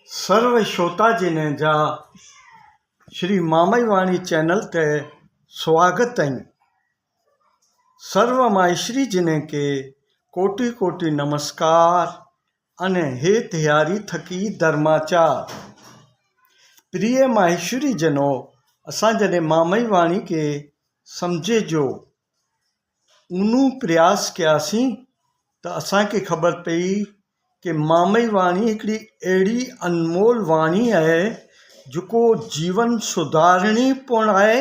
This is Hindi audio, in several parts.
सर्व श्रोता जी ने जा श्री मामई वाणी चैनल ते स्वागत है। सर्व मायश्री जी ने के कोटि कोटि नमस्कार अने हेत ह्यारी थकी धर्माचार। प्रिय माहेश्वरी जनो, असां जॾहिं मामई वाणी के समझे जो ऊनू प्रयास कयासीं त असांखे ख़बर पई कि मामई वाणी हिकिड़ी अहिड़ी अनमोल वाणी आहे जेको जीवन सुधारणी पण आहे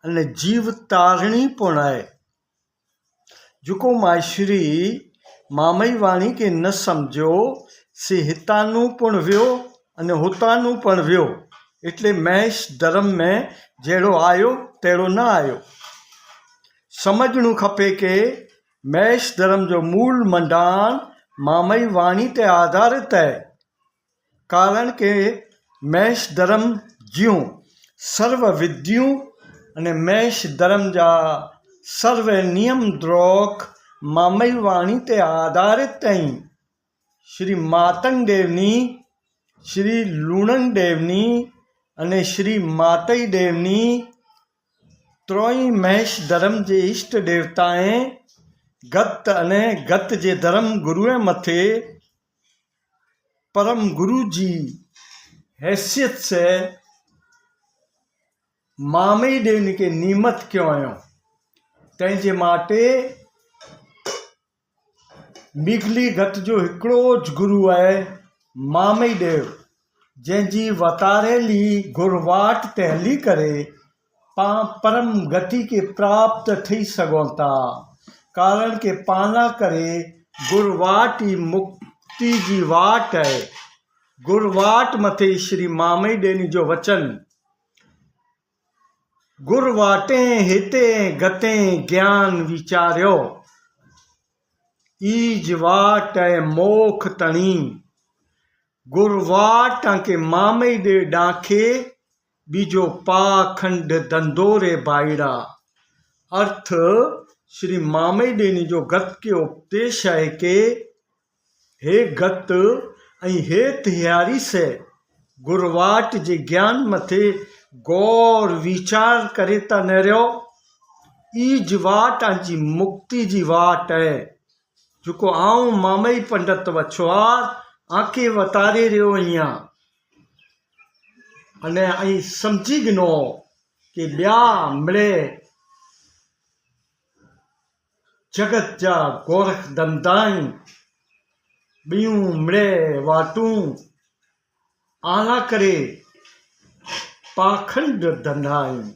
अने जीव तारणी पण आहे। जेको माहेश्वरी मामई वाणी के न समझो से हितानू पण वियो अने हुतानू पण वियो, एटले महेश धर्म में जहिड़ो आयो तहिड़ो न आयो। समझणु खपे कि महेश धर्म जो मूल मंडाण मामई वाणी ते आधारित है। कारण के महेश धर्म ज्यूं सर्व विद्यूं अने महेश धर्म जा सर्व नियम द्रोक मामई वाणी ते आधारित आहिनि। श्री मातंग देवनी, श्री लूणंग देवनी अने श्री मातई देवनी त्रोई महेश धर्म जे इष्ट देवता हैं। गत अने गत जे धर्म गुरुए मथे परम गुरु जी हैसियत से मामई देवनी के नियमित क्यों आयो। तंहिंजे माटे मिगली गत जो हिकिड़ो ज गुरु आहे मामई देव, जंहिंजी वतारेली गुरवाट ते हली करे परम गति के प्राप्त थी सघूं था। कारण के पाना करे गुरवाट ही मुक्ति जी वाट है। गुरवाट मथे श्री मामई देवनी जो वचन, गुरवाटे हिते गते ज्ञान विचार्यो, ईज वाट है मोख तणी। गुरवाट के मामई दे डांखे बीजो पाखंड दंदोरे बाईड़ा। अर्थ श्री मामई देवनी जो गत के उपदेश है कि हे गत ऐं हेत ह्यारी से गुरवाट जे ज्ञान मथे गौर विचार करे ता नरियो। ईज वाट जी मुक्ति जी वाट है जेको आऊं मामई पंडित वछवार आंखे वतारे रहियो आहियां अने ऐं समझी गिनो कि ॿिया मिड़े जगत जा गोरख धंधाई ॿियूं मिड़े वाटूं आला करे पाखंड धंधा आहिनि।